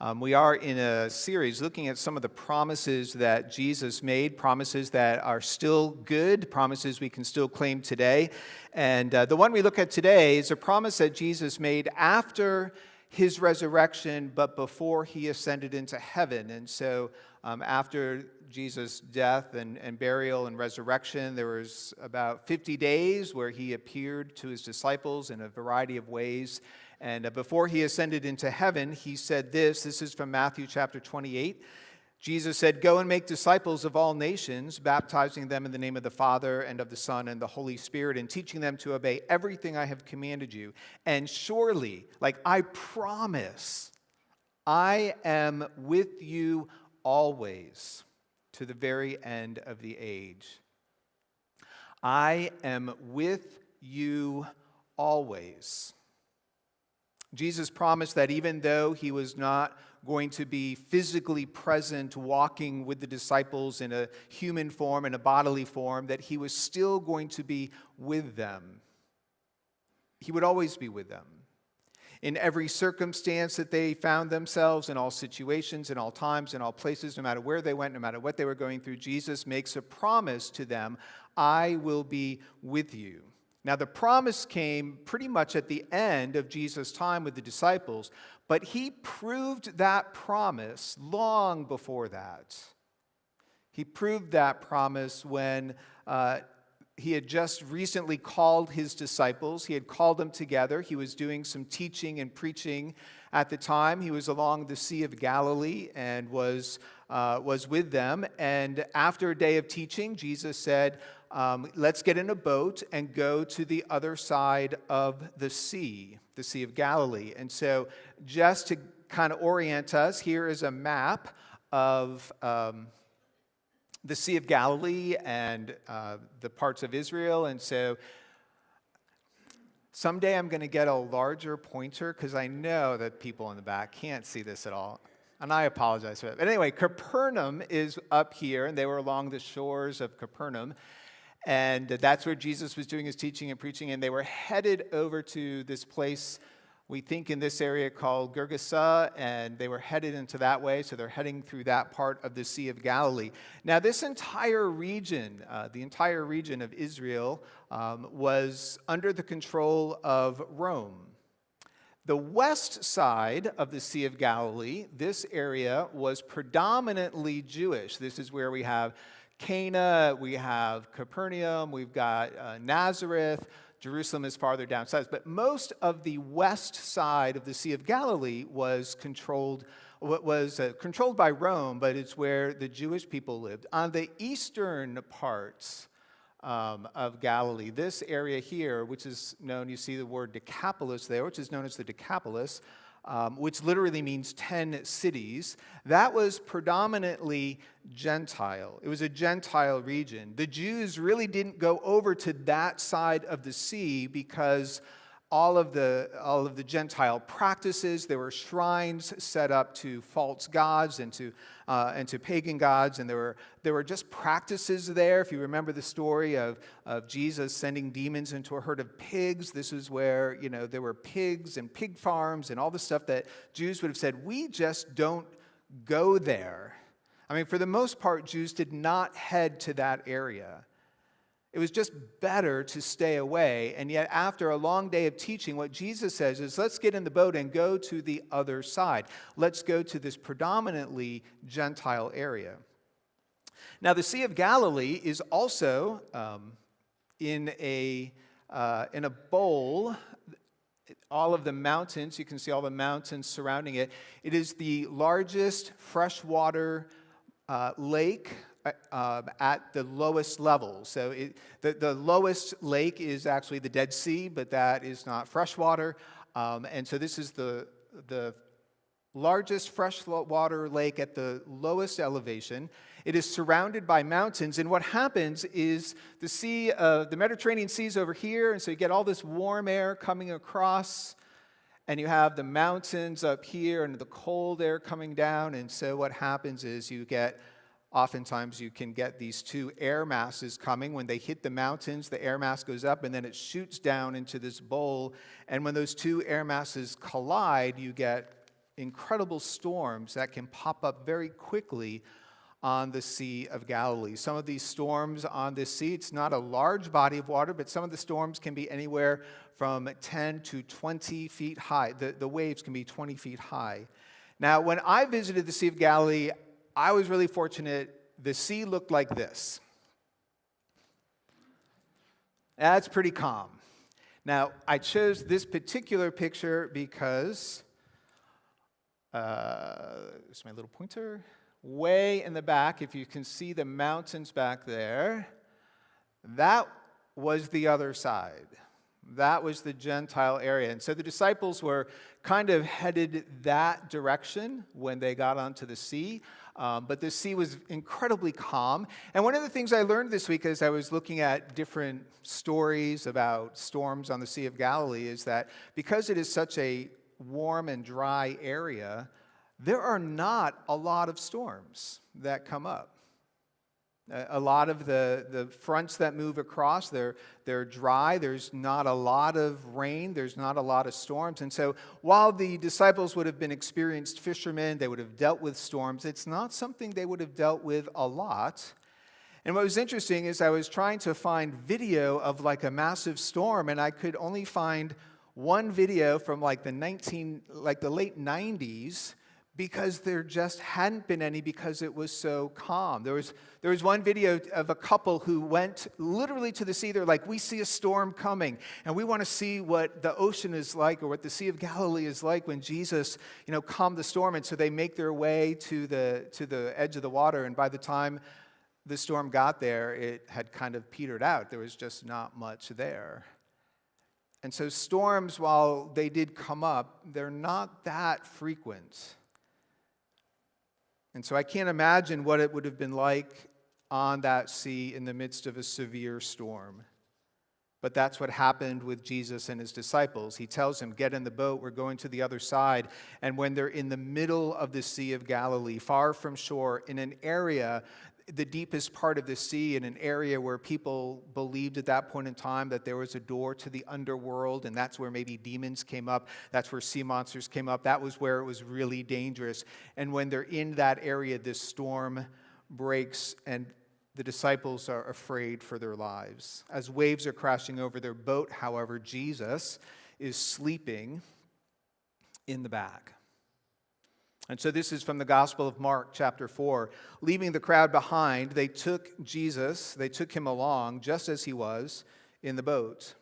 We are in a series looking at some of the promises that Jesus made, promises that are still good, promises we can still claim today. And the one we look at today is a promise that Jesus made after his resurrection, but before he ascended into heaven. And so after Jesus' death and burial and resurrection, there was about 50 days where he appeared to his disciples in a variety of ways. And before he ascended into heaven, he said this is from Matthew chapter 28. Jesus said, "Go and make disciples of all nations, baptizing them in the name of the Father and of the Son and the Holy Spirit, and teaching them to obey everything I have commanded you. And surely, I promise, I am with you always to the very end of the age." I am with you always. Jesus promised that even though he was not going to be physically present, walking with the disciples in a human form, in a bodily form, that he was still going to be with them. He would always be with them. In every circumstance that they found themselves, in all situations, in all times, in all places, no matter where they went, no matter what they were going through, Jesus makes a promise to them, "I will be with you." Now, the promise came pretty much at the end of Jesus' time with the disciples, but he proved that promise long before that. He proved that promise when he had just recently called his disciples. He had called them together. He was doing some teaching and preaching at the time. He was along the Sea of Galilee and was with them. And after a day of teaching, Jesus said, let's get in a boat and go to the other side of the Sea of Galilee. And so just to kind of orient us, here is a map of the Sea of Galilee and the parts of Israel. And so someday I'm going to get a larger pointer because I know that people in the back can't see this at all. And I apologize for that. But anyway, Capernaum is up here, and they were along the shores of Capernaum. And that's where Jesus was doing his teaching and preaching, and they were headed over to this place, we think in this area called Gergesa, and they were headed into that way, so they're heading through that part of the Sea of Galilee. Now, this entire region, the entire region of Israel, was under the control of Rome. The west side of the Sea of Galilee, this area was predominantly Jewish. This is where we have Cana, we have Capernaum, we've got Nazareth. Jerusalem is farther down south. But most of the west side of the Sea of Galilee was controlled by Rome, but it's where the Jewish people lived. On the eastern parts of Galilee, this area here, which is known, you see the word Decapolis there, which is known as the Decapolis, which literally means 10 cities, that was predominantly Gentile. It was a Gentile region. The Jews really didn't go over to that side of the sea because all of the Gentile practices, there were shrines set up to false gods and to pagan gods, and there were just practices there. If you remember the story of Jesus sending demons into a herd of pigs, this is where there were pigs and pig farms and all the stuff that Jews would have said, we just don't go there. I mean, for the most part, Jews did not head to that area. It was just better to stay away. And yet, after a long day of teaching, what Jesus says is, let's get in the boat and go to the other side. Let's go to this predominantly Gentile area. Now, the Sea of Galilee is also in a bowl. All of the mountains, you can see all the mountains surrounding it. It is the largest freshwater lake at the lowest level. So the lowest lake is actually the Dead Sea, but that is not freshwater. And so this is the largest freshwater lake at the lowest elevation. It is surrounded by mountains, and what happens is the Mediterranean Sea is over here, and so you get all this warm air coming across, and you have the mountains up here and the cold air coming down, and so what happens is oftentimes you can get these two air masses coming. When they hit the mountains, the air mass goes up and then it shoots down into this bowl. And when those two air masses collide, you get incredible storms that can pop up very quickly on the Sea of Galilee. Some of these storms on this sea, it's not a large body of water, but some of the storms can be anywhere from 10 to 20 feet high. The waves can be 20 feet high. Now, when I visited the Sea of Galilee, I was really fortunate. The sea looked like this. That's pretty calm. Now, I chose this particular picture because, it's my little pointer, way in the back, if you can see the mountains back there, that was the other side. That was the Gentile area. And so the disciples were kind of headed that direction when they got onto the sea. But the sea was incredibly calm. And one of the things I learned this week as I was looking at different stories about storms on the Sea of Galilee is that because it is such a warm and dry area, there are not a lot of storms that come up. A lot of the fronts that move across, they're dry. There's not a lot of rain. There's not a lot of storms. And so while the disciples would have been experienced fishermen, they would have dealt with storms, it's not something they would have dealt with a lot. And what was interesting is I was trying to find video of like a massive storm, and I could only find one video from like the late 90s, because there just hadn't been any because it was so calm. There was one video of a couple who went literally to the sea. They're like, we see a storm coming, and we want to see what the ocean is like or what the Sea of Galilee is like when Jesus, calmed the storm. And so they make their way to the edge of the water, and by the time the storm got there, it had kind of petered out. There was just not much there. And so storms, while they did come up, they're not that frequent. And so I can't imagine what it would have been like on that sea in the midst of a severe storm. But that's what happened with Jesus and his disciples. He tells them, get in the boat, we're going to the other side. And when they're in the middle of the Sea of Galilee, far from shore, in an area, the deepest part of the sea, in an area where people believed at that point in time that there was a door to the underworld, and that's where maybe demons came up, that's where sea monsters came up, that was where it was really dangerous. And when they're in that area, this storm breaks, and the disciples are afraid for their lives. As waves are crashing over their boat, however, Jesus is sleeping in the back. And so this is from the Gospel of Mark, chapter 4. Leaving the crowd behind, they took him along just as he was in the boat.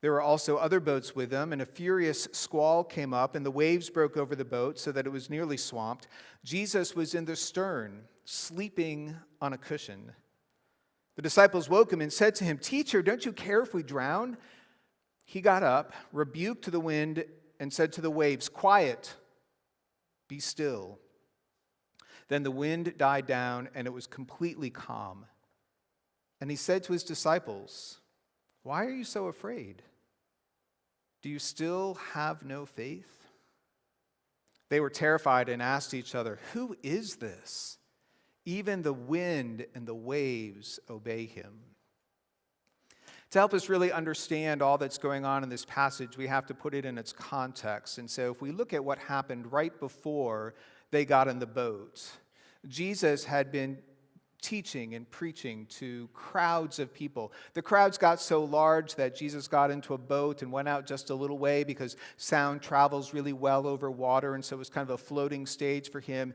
There were also other boats with them, and a furious squall came up, and the waves broke over the boat so that it was nearly swamped. Jesus was in the stern, sleeping on a cushion. The disciples woke him and said to him, "Teacher, don't you care if we drown?" He got up, rebuked the wind, and said to the waves, "Quiet, be still." Then the wind died down, and it was completely calm. And he said to his disciples, "Why are you so afraid? Do you still have no faith?" They were terrified and asked each other, "Who is this? Even the wind and the waves obey him." To help us really understand all that's going on in this passage, we have to put it in its context. And so if we look at what happened right before they got in the boat, Jesus had been teaching and preaching to crowds of people. The crowds got so large that Jesus got into a boat and went out just a little way because sound travels really well over water, and so it was kind of a floating stage for him.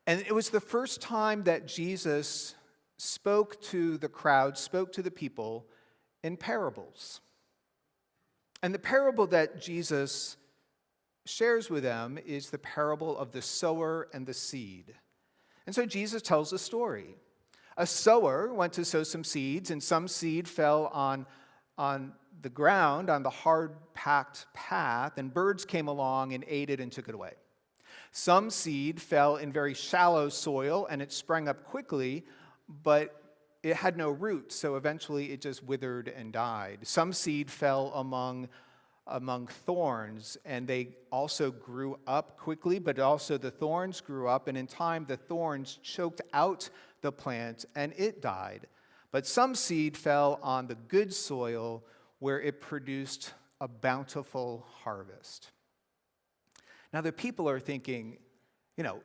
And it was the first time that Jesus spoke to the crowd, spoke to the people in parables. And the parable that Jesus shares with them is the parable of the sower and the seed. And so Jesus tells a story. A sower went to sow some seeds, and some seed fell on the ground, on the hard-packed path, and birds came along and ate it and took it away. Some seed fell in very shallow soil, and it sprang up quickly, but it had no roots, so eventually it just withered and died. Some seed fell among thorns, and they also grew up quickly, but also the thorns grew up, and in time the thorns choked out the plant, and it died. But some seed fell on the good soil, where it produced a bountiful harvest. Now, the people are thinking,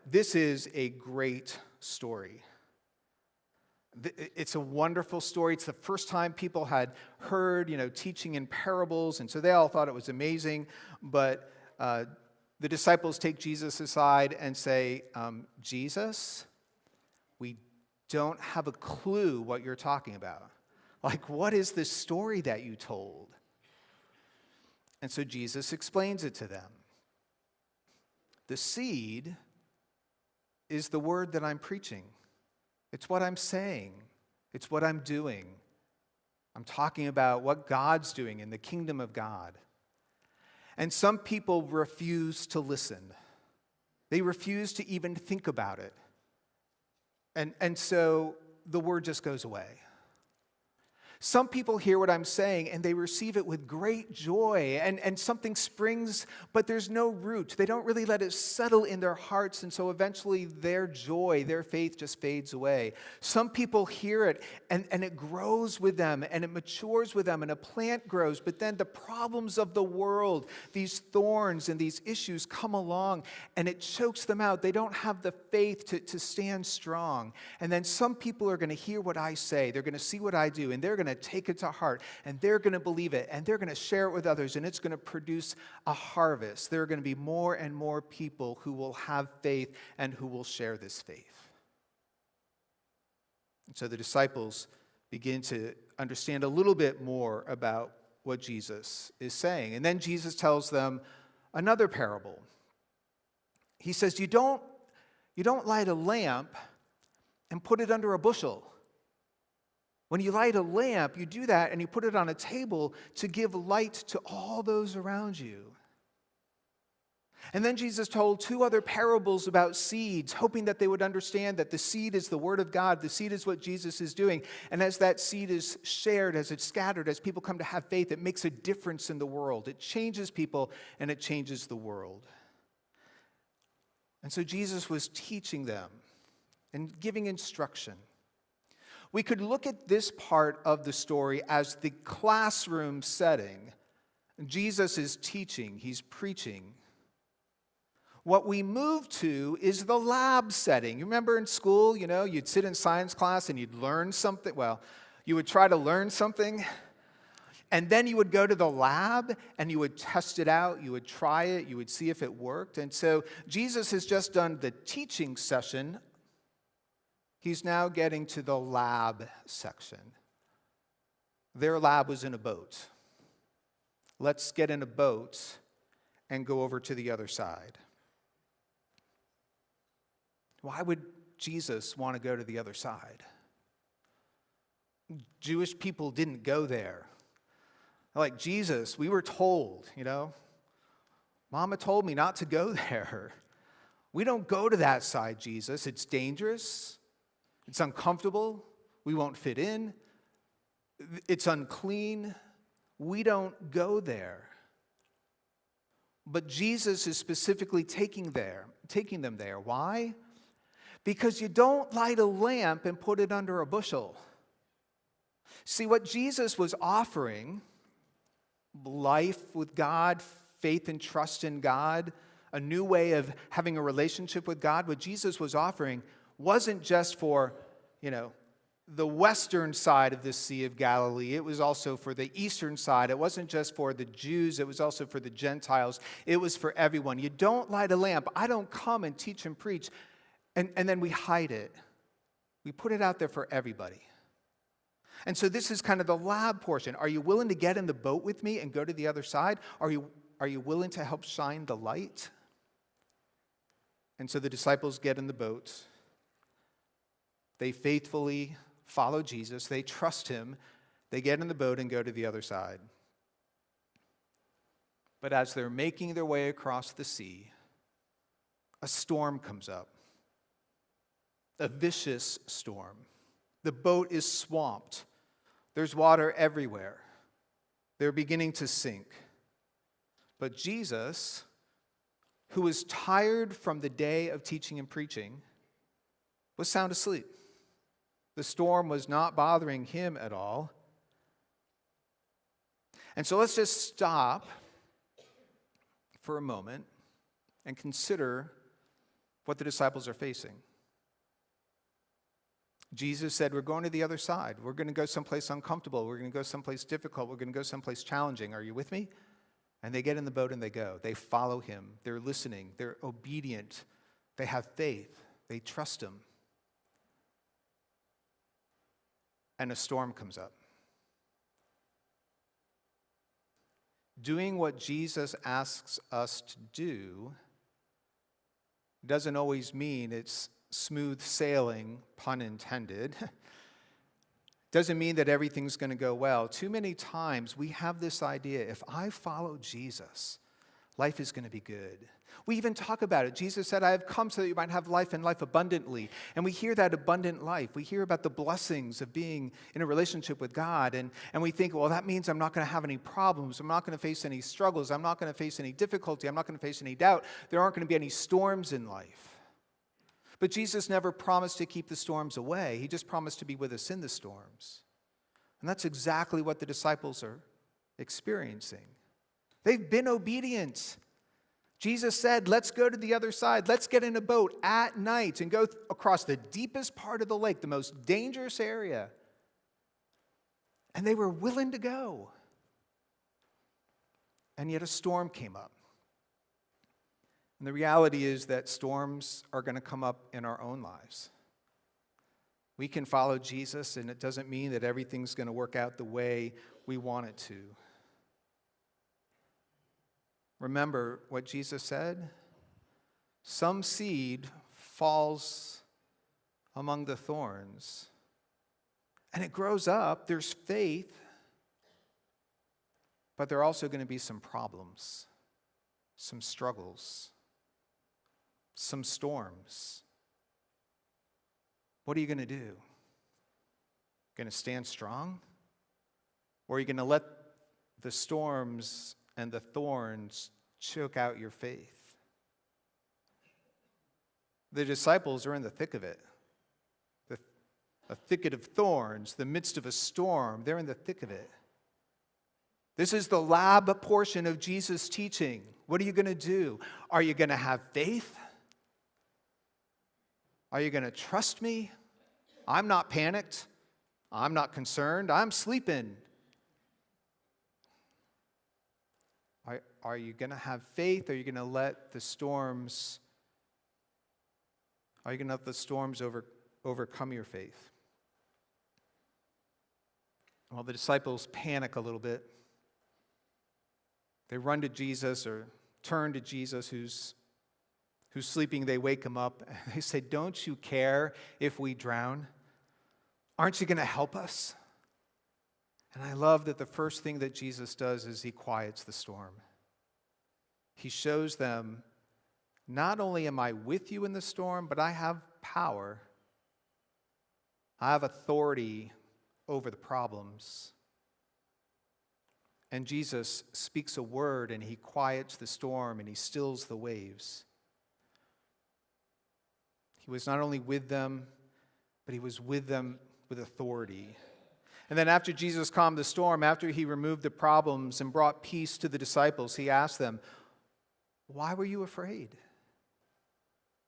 this is a great story. It's a wonderful story. It's the first time people had heard, teaching in parables, and so they all thought it was amazing. But the disciples take Jesus aside and say, Jesus, we don't have a clue what you're talking about. Like, what is this story that you told? And so Jesus explains it to them. The seed is the word that I'm preaching. It's what I'm saying. It's what I'm doing. I'm talking about what God's doing in the kingdom of God. And some people refuse to listen. They refuse to even think about it. And so the word just goes away. Some people hear what I'm saying and they receive it with great joy, and something springs, but there's no root. They don't really let it settle in their hearts, and so eventually their joy, their faith just fades away. Some people hear it and it grows with them and it matures with them and a plant grows, but then the problems of the world, these thorns and these issues come along and it chokes them out. They don't have the faith to stand strong. And then some people are going to hear what I say, they're going to see what I do, and they're going to take it to heart, and they're going to believe it, and they're going to share it with others, and it's going to produce a harvest. There are going to be more and more people who will have faith and who will share this faith. And so the disciples begin to understand a little bit more about what Jesus is saying. And then Jesus tells them another parable. He says, you don't light a lamp and put it under a bushel. When you light a lamp, you do that and you put it on a table to give light to all those around you. And then Jesus told two other parables about seeds, hoping that they would understand that the seed is the word of God, the seed is what Jesus is doing. And as that seed is shared, as it's scattered, as people come to have faith, it makes a difference in the world. It changes people and it changes the world. And so Jesus was teaching them and giving instruction. We could look at this part of the story as the classroom setting. Jesus is teaching, he's preaching. What we move to is the lab setting. You remember in school, you'd sit in science class and you'd learn something. Well, you would try to learn something, and then you would go to the lab and you would test it out, you would try it, you would see if it worked. And so Jesus has just done the teaching session. He's now getting to the lab section. Their lab was in a boat. Let's get in a boat and go over to the other side. Why would Jesus want to go to the other side? Jewish people didn't go there. Like, Jesus, we were told, Mama told me not to go there. We don't go to that side, Jesus. It's dangerous. It's uncomfortable. We won't fit in. It's unclean. We don't go there. But Jesus is specifically taking them there. Why? Because you don't light a lamp and put it under a bushel. See, what Jesus was offering, life with God, faith and trust in God, a new way of having a relationship with God, what Jesus was offering wasn't just for, the western side of the Sea of Galilee. It was also for the eastern side. It wasn't just for the Jews. It was also for the Gentiles. It was for everyone. You don't light a lamp. I don't come and teach and preach, and then we hide it. We put it out there for everybody. And so this is kind of the lab portion. Are you willing to get in the boat with me and go to the other side? Are you willing to help shine the light? And so the disciples get in the boat. They faithfully follow Jesus. They trust him. They get in the boat and go to the other side. But as they're making their way across the sea, a storm comes up. A vicious storm. The boat is swamped. There's water everywhere. They're beginning to sink. But Jesus, who was tired from the day of teaching and preaching, was sound asleep. The storm was not bothering him at all. And so let's just stop for a moment and consider what the disciples are facing. Jesus said, we're going to the other side. We're going to go someplace uncomfortable. We're going to go someplace difficult. We're going to go someplace challenging. Are you with me? And they get in the boat and they go. They follow him. They're listening. They're obedient. They have faith. They trust him. And a storm comes up. Doing what Jesus asks us to do doesn't always mean it's smooth sailing, pun intended. Doesn't mean that everything's going to go well. Too many times we have this idea, if I follow Jesus, life is going to be good. We even talk about it. Jesus said, I have come so that you might have life and life abundantly. And we hear that abundant life. We hear about the blessings of being in a relationship with God. And we think, well, that means I'm not going to have any problems. I'm not going to face any struggles. I'm not going to face any difficulty. I'm not going to face any doubt. There aren't going to be any storms in life. But Jesus never promised to keep the storms away. He just promised to be with us in the storms. And that's exactly what the disciples are experiencing. They've been obedient. Jesus said, let's go to the other side. Let's get in a boat at night and go across the deepest part of the lake, the most dangerous area. And they were willing to go. And yet a storm came up. And the reality is that storms are going to come up in our own lives. We can follow Jesus, and it doesn't mean that everything's going to work out the way we want it to. Remember what Jesus said? Some seed falls among the thorns, and it grows up. There's faith, but there are also going to be some problems, some struggles, some storms. What are you going to do? Going to stand strong? Or are you going to let the storms and the thorns choke out your faith? The disciples are in the thick of it. A thicket of thorns, the midst of a storm. They're in the thick of it. This is the lab portion of Jesus' teaching. What are you going to do? Are you going to have faith? Are you going to trust me? I'm not panicked. I'm not concerned. I'm sleeping. Are you going to have faith? Are you going to let the storms overcome your faith? Well, the disciples panic a little bit. They run to Jesus or turn to Jesus who's sleeping. They wake him up. They say, don't you care if we drown? Aren't you going to help us? And I love that the first thing that Jesus does is he quiets the storm. He shows them, not only am I with you in the storm, but I have power. I have authority over the problems. And Jesus speaks a word and he quiets the storm and he stills the waves. He was not only with them, but he was with them with authority. And then after Jesus calmed the storm, after he removed the problems and brought peace to the disciples, he asked them, why were you afraid?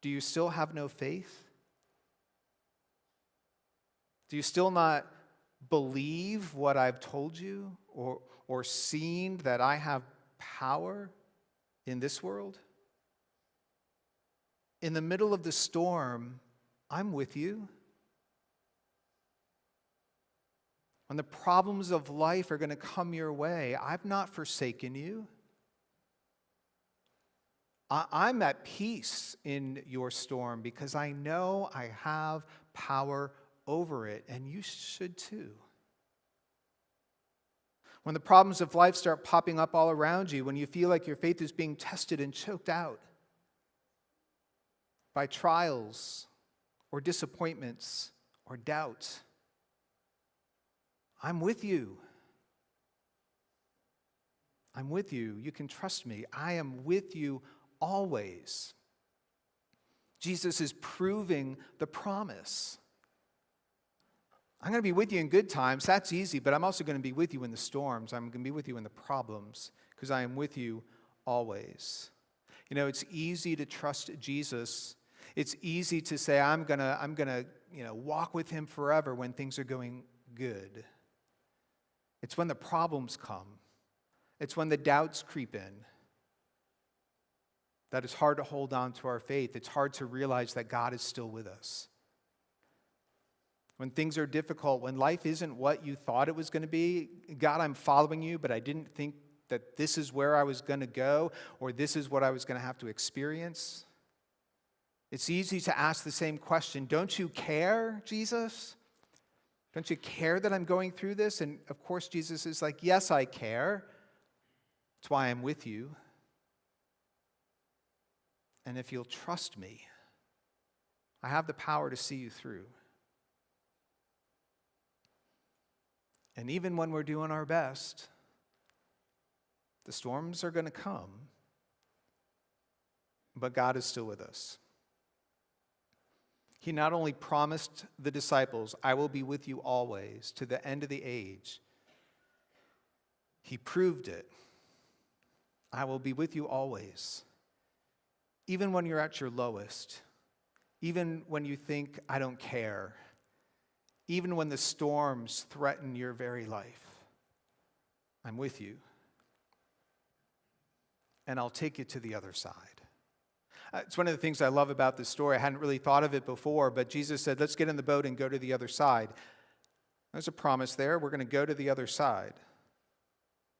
Do you still have no faith? Do you still not believe what I've told you or seen that I have power in this world? In the middle of the storm, I'm with you. When the problems of life are going to come your way, I've not forsaken you. I'm at peace in your storm because I know I have power over it, and you should too. When the problems of life start popping up all around you, when you feel like your faith is being tested and choked out by trials or disappointments or doubts, I'm with you. I'm with you. You can trust me. I am with you always. Jesus is proving the promise. I'm going to be with you in good times. That's easy, but I'm also going to be with you in the storms. I'm going to be with you in the problems because I am with you always. It's easy to trust Jesus. It's easy to say, I'm gonna walk with him forever when things are going good. It's when the problems come. It's when the doubts creep in that it's hard to hold on to our faith. It's hard to realize that God is still with us. When things are difficult, when life isn't what you thought it was going to be, God, I'm following you, but I didn't think that this is where I was going to go or this is what I was going to have to experience. It's easy to ask the same question, don't you care, Jesus? Don't you care that I'm going through this? And of course, Jesus is like, yes, I care. That's why I'm with you. And if you'll trust me, I have the power to see you through. And even when we're doing our best, the storms are going to come, but God is still with us. He not only promised the disciples, I will be with you always to the end of the age. He proved it. I will be with you always. Even when you're at your lowest, even when you think, I don't care, even when the storms threaten your very life, I'm with you. And I'll take you to the other side. It's one of the things I love about this story. I hadn't really thought of it before, but Jesus said, let's get in the boat and go to the other side. There's a promise there. We're going to go to the other side.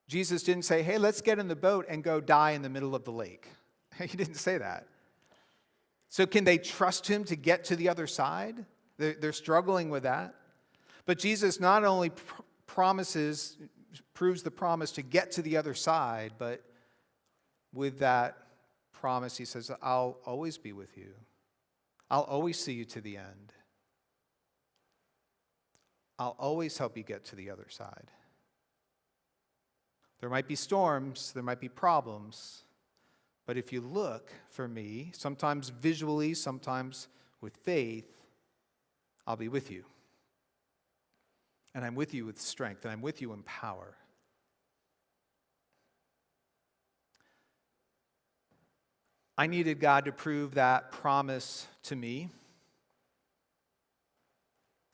Jesus didn't say, hey, let's get in the boat and go die in the middle of the lake. He didn't say that. So can they trust him to get to the other side? They're struggling with that. But Jesus not only proves the promise to get to the other side, but with that promise, he says, I'll always be with you. I'll always see you to the end. I'll always help you get to the other side. There might be storms, there might be problems, but if you look for me, sometimes visually, sometimes with faith, I'll be with you. And I'm with you with strength, and I'm with you in power. I needed God to prove that promise to me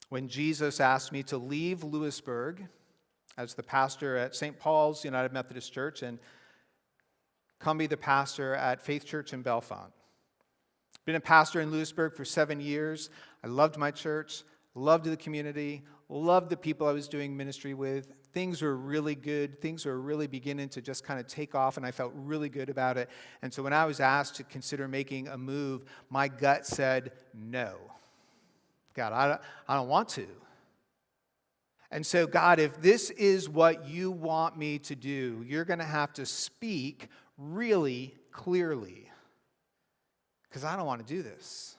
when Jesus asked me to leave Lewisburg as the pastor at St. Paul's United Methodist Church and come be the pastor at Faith Church in Bellefonte. Been a pastor in Lewisburg for 7 years. I loved my church, loved the community, loved the people I was doing ministry with. Things were really good. Things were really beginning to just kind of take off, and I felt really good about it. And so when I was asked to consider making a move, my gut said, no. God, I don't want to. And so, God, if this is what you want me to do, you're going to have to speak really clearly, because I don't want to do this.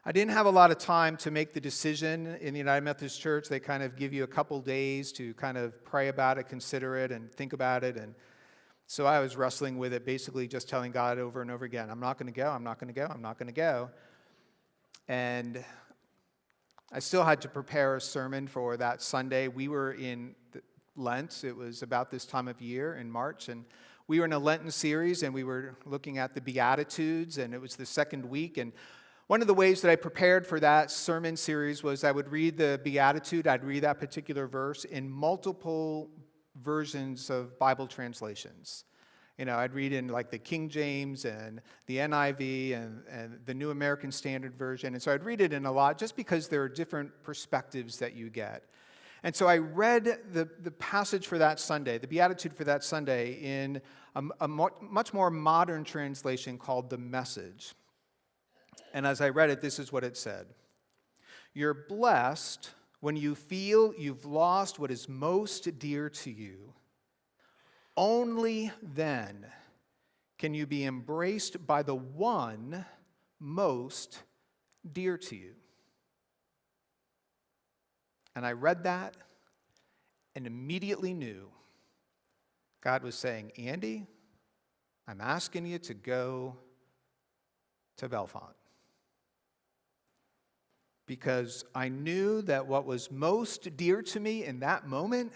I didn't have a lot of time to make the decision in the United Methodist Church. They kind of give you a couple days to kind of pray about it, consider it, and think about it. And so I was wrestling with it, basically just telling God over and over again, I'm not going to go, I'm not going to go, I'm not going to go. And I still had to prepare a sermon for that Sunday. We were in Lent. It was about this time of year in March, and we were in a Lenten series, and we were looking at the Beatitudes, and it was the second week. And one of the ways that I prepared for that sermon series was I would read the Beatitude, I'd read that particular verse in multiple versions of Bible translations. I'd read in like the King James and the NIV and the New American Standard Version. And so I'd read it in a lot just because there are different perspectives that you get. And so I read the passage for that Sunday, the Beatitude for that Sunday, in a much more modern translation called The Message. And as I read it, this is what it said. You're blessed when you feel you've lost what is most dear to you. Only then can you be embraced by the one most dear to you. And I read that and immediately knew God was saying, Andy, I'm asking you to go to Bellefonte. Because I knew that what was most dear to me in that moment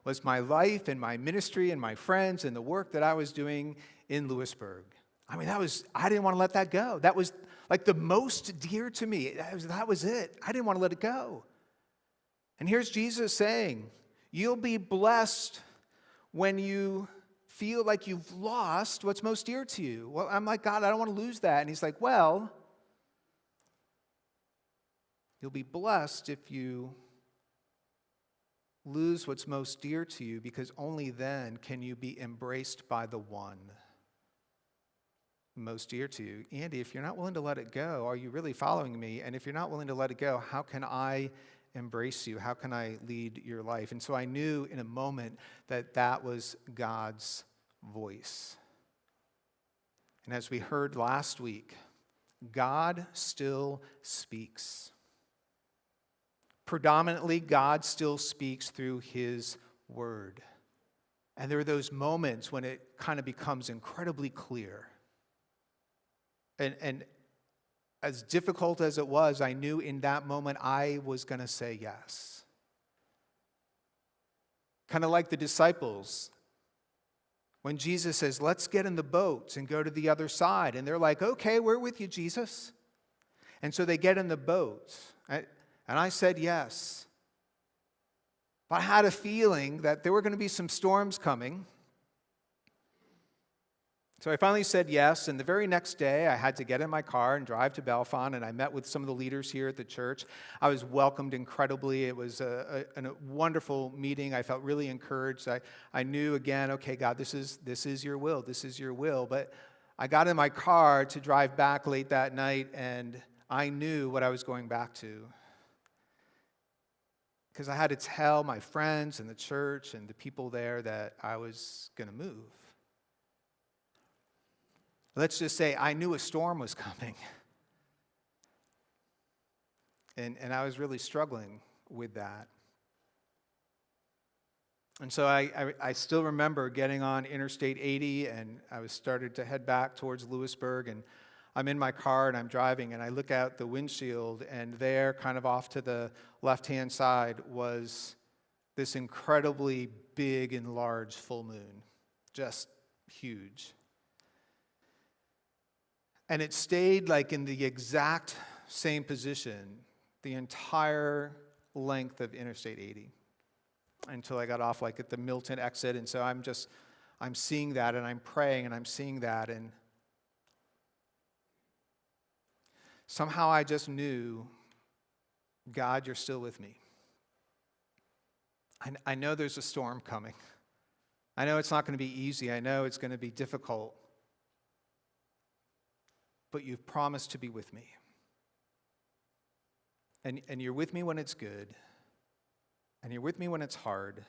was my life and my ministry and my friends and the work that I was doing in Lewisburg. I mean, I didn't want to let that go. That was like the most dear to me. That was it. I didn't want to let it go. And here's Jesus saying, you'll be blessed when you feel like you've lost what's most dear to you. Well, I'm like, God, I don't want to lose that. And he's like, well, you'll be blessed if you lose what's most dear to you, because only then can you be embraced by the one most dear to you. Andy, if you're not willing to let it go, are you really following me? And if you're not willing to let it go, how can I embrace you? How can I lead your life? And so I knew in a moment that that was God's voice. And as we heard last week, God still speaks. Predominantly, God still speaks through his word. And there are those moments when it kind of becomes incredibly clear. And as difficult as it was, I knew in that moment I was going to say yes. Kind of like the disciples. When Jesus says, let's get in the boats and go to the other side. And they're like, okay, we're with you, Jesus. And so they get in the boat. And I said yes. But I had a feeling that there were going to be some storms coming. So I finally said yes, and the very next day I had to get in my car and drive to Belfont, and I met with some of the leaders here at the church. I was welcomed incredibly. It was a wonderful meeting. I felt really encouraged. I knew again, okay, God, this is your will. This is your will. But I got in my car to drive back late that night, and I knew what I was going back to. Because I had to tell my friends and the church and the people there that I was going to move. Let's just say I knew a storm was coming. And I was really struggling with that. And so I still remember getting on Interstate 80, and I was started to head back towards Lewisburg, and I'm in my car and I'm driving, and I look out the windshield, and there, kind of off to the left-hand side, was this incredibly big and large full moon. Just huge. And it stayed like in the exact same position the entire length of Interstate 80 until I got off like at the Milton exit. And so I'm seeing that, and I'm praying, and I'm seeing that, and somehow I just knew, God, you're still with me. I know there's a storm coming. I know it's not going to be easy. I know it's going to be difficult. But you've promised to be with me. And you're with me when it's good. And you're with me when it's hard.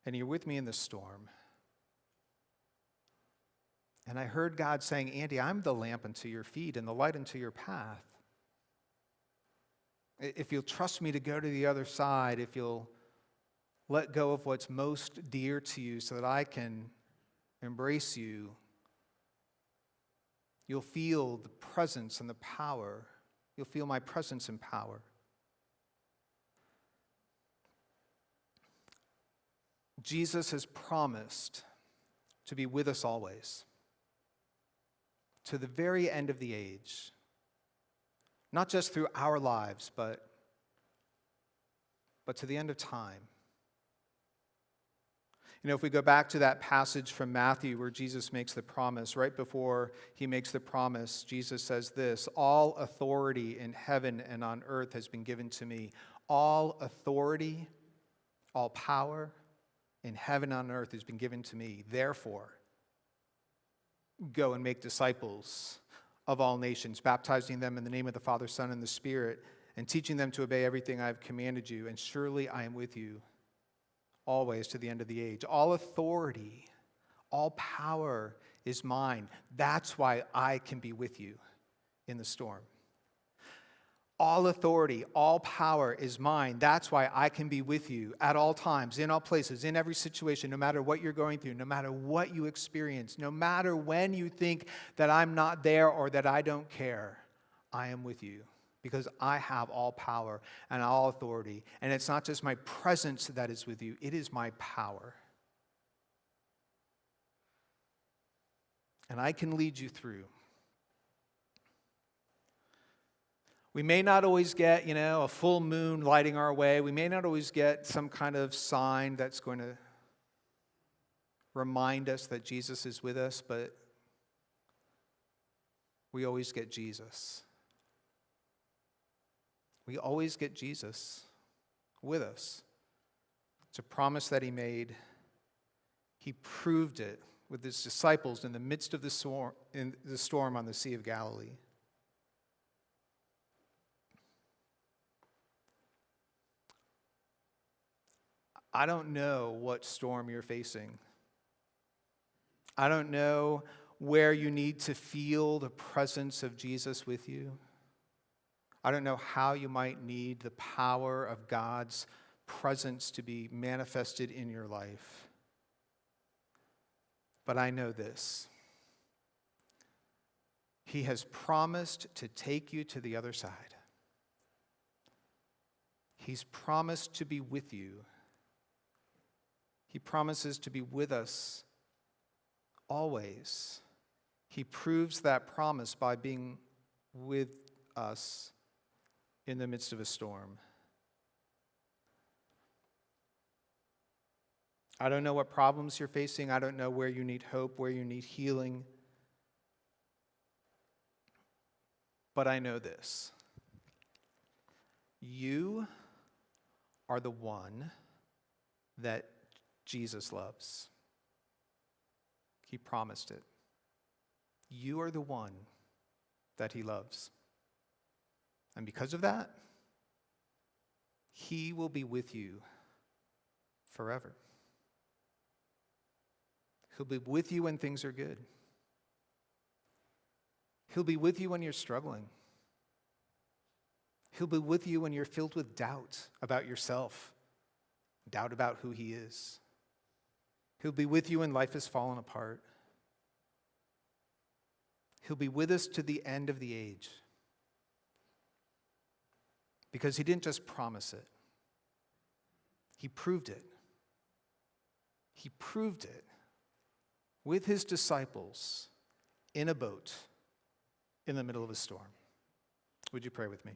And you're with me in the storm. And I heard God saying, Andy, I'm the lamp unto your feet and the light unto your path. If you'll trust me to go to the other side, if you'll let go of what's most dear to you so that I can embrace you, you'll feel the presence and the power. You'll feel my presence and power. Jesus has promised to be with us always, to the very end of the age. Not just through our lives, but to the end of time. You know, if we go back to that passage from Matthew where Jesus makes the promise, right before he makes the promise, Jesus says this, all authority in heaven and on earth has been given to me. All authority, all power in heaven and on earth has been given to me. Therefore, go and make disciples of all nations, baptizing them in the name of the Father, Son, and the Spirit, and teaching them to obey everything I have commanded you. And surely I am with you always to the end of the age. All authority, all power is mine. That's why I can be with you in the storm. All authority, all power is mine. That's why I can be with you at all times, in all places, in every situation, no matter what you're going through, no matter what you experience, no matter when you think that I'm not there or that I don't care. I am with you because I have all power and all authority. And it's not just my presence that is with you, it is my power. And I can lead you through. We may not always get, a full moon lighting our way. We may not always get some kind of sign that's going to remind us that Jesus is with us, but we always get Jesus. We always get Jesus with us. It's a promise that he made. He proved it with his disciples in the midst of the storm on the Sea of Galilee. I don't know what storm you're facing. I don't know where you need to feel the presence of Jesus with you. I don't know how you might need the power of God's presence to be manifested in your life. But I know this. He has promised to take you to the other side. He's promised to be with you. He promises to be with us always. He proves that promise by being with us in the midst of a storm. I don't know what problems you're facing. I don't know where you need hope, where you need healing. But I know this. You are the one that Jesus loves. He promised it. You are the one that he loves. And because of that, he will be with you forever. He'll be with you when things are good. He'll be with you when you're struggling. He'll be with you when you're filled with doubt about yourself, doubt about who he is. He'll be with you when life has fallen apart. He'll be with us to the end of the age. Because he didn't just promise it. He proved it. He proved it with his disciples in a boat in the middle of a storm. Would you pray with me?